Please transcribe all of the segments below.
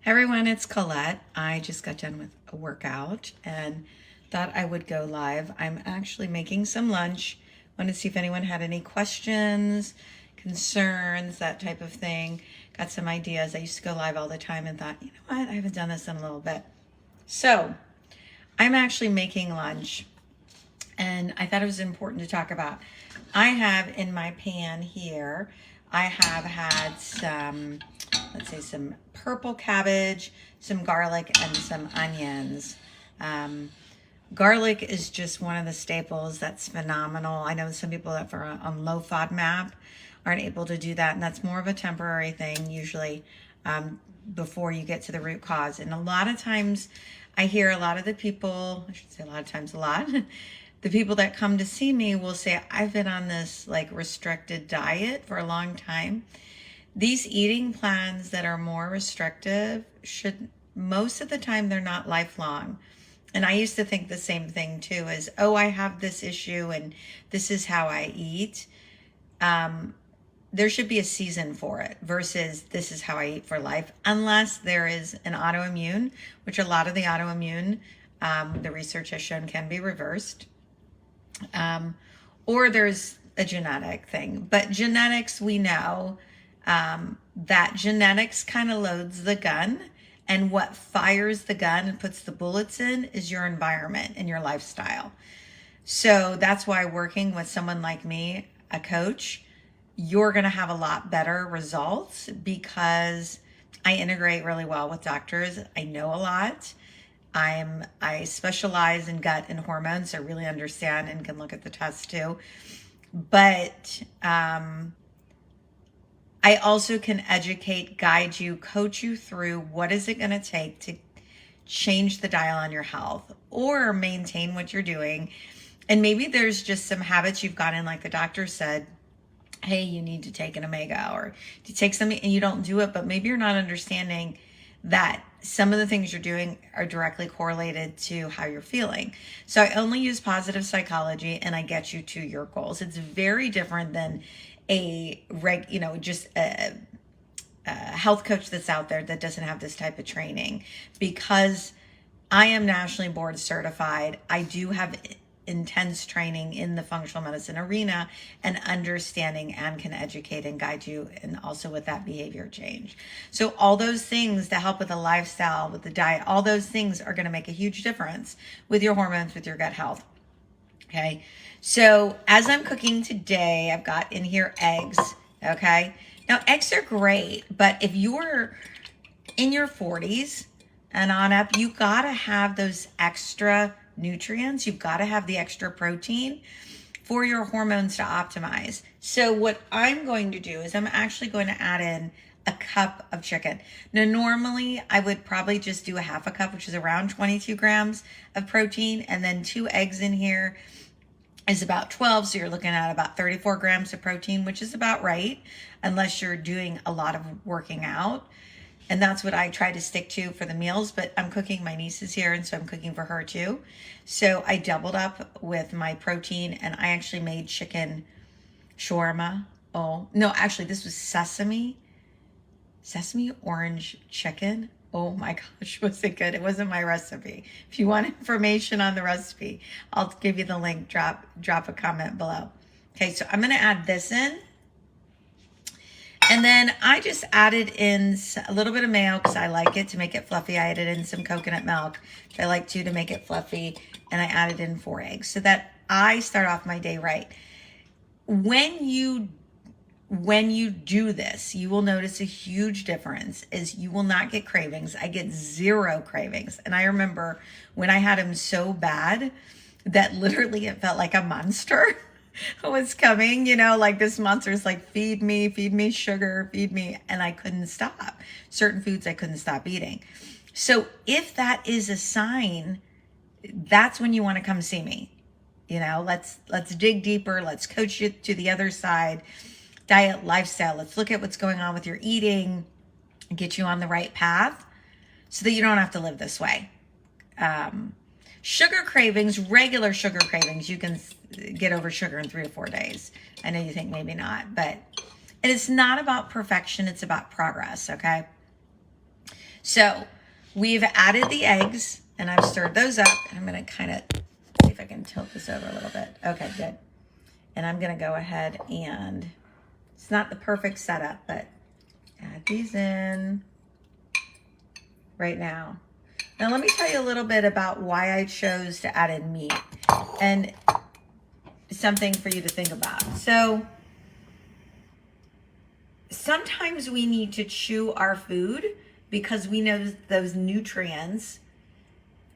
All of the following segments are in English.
Hey everyone, it's Colette. I just got done with a workout and thought I would go live. I'm actually making some lunch. Wanted to see if anyone had any questions, concerns, that type of thing. Got some ideas. I used to go live all the time and thought, you know what, I haven't done this in a little bit. So I'm actually making lunch and I thought it was important to talk about. I have in my pan here, I have had some, let's say, some purple cabbage, some garlic, and some onions. Um, Garlic is just one of the staples that's phenomenal. I know some people that are on low FODMAP aren't able to do that, and that's more of a temporary thing usually before you get to the root cause. And a lot of times I hear a lot of the people, I should say a lot of times a lot, the people that come to see me will say, I've been on this like restricted diet for a long time. These eating plans that are more restrictive should, most of the time, they're not lifelong. And I used to think the same thing too, is, oh, I have this issue and this is how I eat. There should be a season for it versus this is how I eat for life, unless there is an autoimmune, which a lot of the autoimmune, the research has shown can be reversed. Or there's a genetic thing. But genetics, we know that genetics kind of loads the gun. And what fires the gun and puts the bullets in is your environment and your lifestyle. So that's why working with someone like me, a coach, you're going to have a lot better results because I integrate really well with doctors. I know a lot. I specialize in gut and hormones, so I really understand and can look at the tests too. But I also can educate, guide you, coach you through what is it going to take to change the dial on your health or maintain what you're doing. And maybe there's just some habits you've got in, like the doctor said, hey, you need to take an omega, or to take something and you don't do it, but maybe you're not understanding that some of the things you're doing are directly correlated to how you're feeling. So I only use positive psychology and I get you to your goals. It's very different than just a health coach that's out there that doesn't have this type of training. Because I am nationally board certified, I do have intense training in the functional medicine arena and understanding, and can educate and guide you, and also with that behavior change. So all those things to help with the lifestyle, with the diet, all those things are going to make a huge difference with your hormones, with your gut health. Okay. So as I'm cooking today, I've got in here eggs. Okay. Now eggs are great, but if you're in your 40s and on up, you got to have those extra nutrients. You've got to have the extra protein for your hormones to optimize. So what I'm going to do is I'm actually going to add in a cup of chicken. Now, normally I would probably just do a half a cup, which is around 22 grams of protein, and then 2 eggs in here is about 12. So you're looking at about 34 grams of protein, which is about right, unless you're doing a lot of working out. And that's what I try to stick to for the meals, but I'm cooking, my niece is here, and so I'm cooking for her too. So I doubled up with my protein, and I actually made chicken shawarma. Oh, no, actually this was sesame orange chicken. Oh my gosh, was it good? It wasn't my recipe. If you want information on the recipe, I'll give you the link, drop a comment below. Okay, so I'm gonna add this in. And then I just added in a little bit of mayo because I like it to make it fluffy. I added in some coconut milk, which I like to make it fluffy. And I added in 4 eggs so that I start off my day right. When you do this, you will notice a huge difference is you will not get cravings. I get 0 cravings. And I remember when I had them so bad that literally it felt like a monster was coming, like this monster's like, feed me sugar, feed me. And I couldn't stop. Certain foods I couldn't stop eating. So if that is a sign, that's when you want to come see me. Let's dig deeper. Let's coach you to the other side. Diet, lifestyle. Let's look at what's going on with your eating and get you on the right path so that you don't have to live this way. Sugar cravings, regular sugar cravings, you can get over sugar in 3 to 4 days. I know you think maybe not, but it's not about perfection. It's about progress. Okay. So we've added the eggs and I've stirred those up, and I'm going to kind of see if I can tilt this over a little bit. Okay, good. And I'm going to go ahead and, it's not the perfect setup, but add these in right now. Now let me tell you a little bit about why I chose to add in meat, and something for you to think about. So sometimes we need to chew our food because we know those nutrients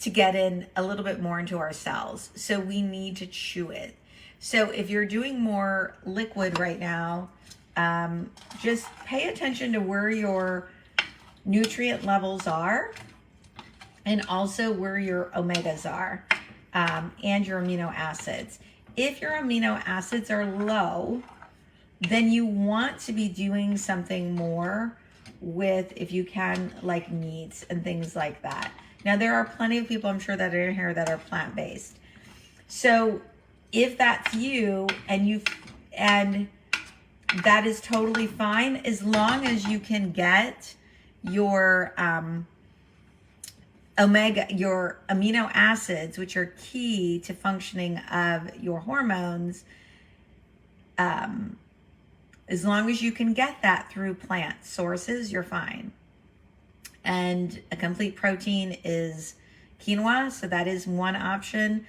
to get in a little bit more into our cells. So we need to chew it. So if you're doing more liquid right now, just pay attention to where your nutrient levels are, and also where your omegas are, and your amino acids. If your amino acids are low, then you want to be doing something more with, if you can, like meats and things like that. Now, there are plenty of people, I'm sure, that are in here that are plant-based. So if that's you, and that is totally fine, as long as you can get your your amino acids, which are key to functioning of your hormones, as long as you can get that through plant sources, you're fine. And a complete protein is quinoa, so that is one option.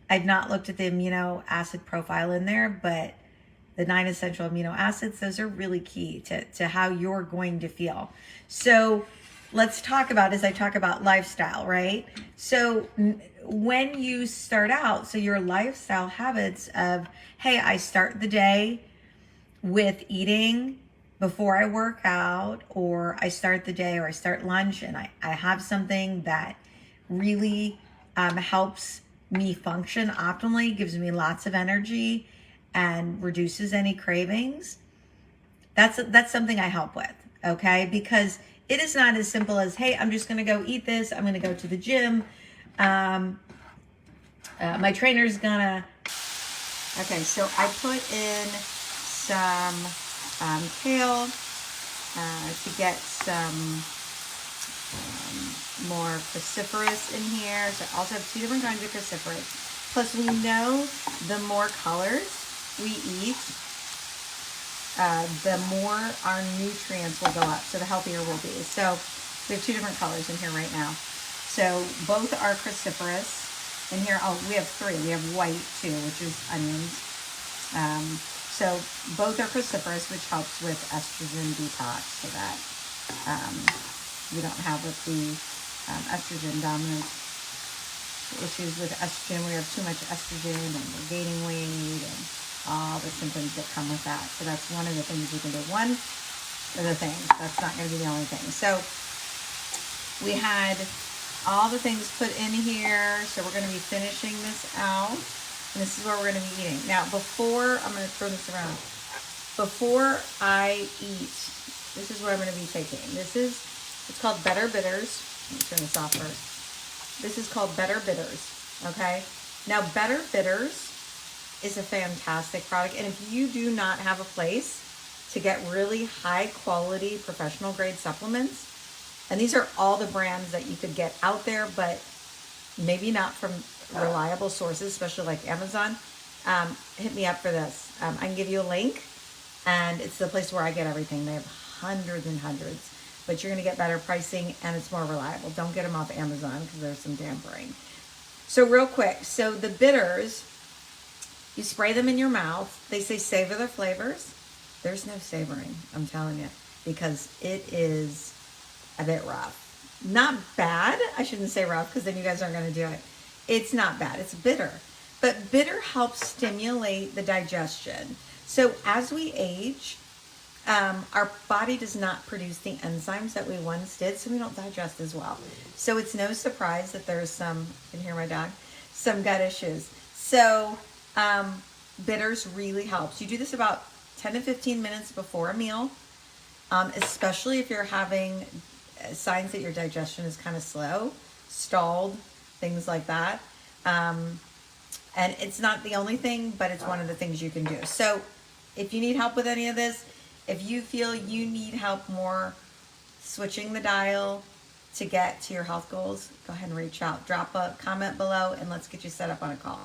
I've not looked at the amino acid profile in there, but the 9 essential amino acids, those are really key to how you're going to feel. So let's talk about, as I talk about lifestyle, right? So when you start out, so your lifestyle habits of, hey, I start the day with eating before I work out, or I start the day, or I start lunch and I have something that really helps me function optimally, gives me lots of energy and reduces any cravings. That's something I help with, okay? Because it is not as simple as, hey, I'm just gonna go eat this, I'm gonna go to the gym, my trainer's gonna, okay, so I put in some kale to get some more cruciferous in here. So I also have 2 different kinds of cruciferous. Plus, we know the more colors we eat, the more our nutrients will go up, so the healthier we'll be. So we have 2 different colors in here right now. So both are cruciferous. And here, oh, we have 3. We have white too, which is onions. So both are cruciferous, which helps with estrogen detox, so that you don't have with the estrogen dominant issues with estrogen. We have too much estrogen and we're gaining weight and all the symptoms that come with that. So that's one of the things you can do. One of the things, that's not going to be the only thing. So we had all the things put in here. So we're going to be finishing this out. And this is where we're going to be eating. Now, before, I'm going to throw this around. Before I eat, this is what I'm going to be taking. It's called Better Bitters. Let me turn this off first. This is called Better Bitters, okay? Now, Better Bitters is a fantastic product. And if you do not have a place to get really high quality professional grade supplements, and these are all the brands that you could get out there, but maybe not from reliable sources, especially like Amazon, hit me up for this. I can give you a link, and it's the place where I get everything. They have hundreds and hundreds, but you're going to get better pricing and it's more reliable. Don't get them off Amazon because there's some tampering. So real quick, so the bitters, you spray them in your mouth. They say savor the flavors. There's no savoring, I'm telling you, because it is a bit rough. Not bad. I shouldn't say rough because then you guys aren't going to do it. It's not bad. It's bitter. But bitter helps stimulate the digestion. So as we age, our body does not produce the enzymes that we once did, so we don't digest as well. So it's no surprise that there's some, you can hear my dog, some gut issues. So bitters really helps. You do this about 10 to 15 minutes before a meal, especially if you're having signs that your digestion is kind of slow, stalled, things like that. And it's not the only thing, but it's one of the things you can do. So if you need help with any of this, if you feel you need help more switching the dial, to get to your health goals, go ahead and reach out. Drop a comment below and let's get you set up on a call.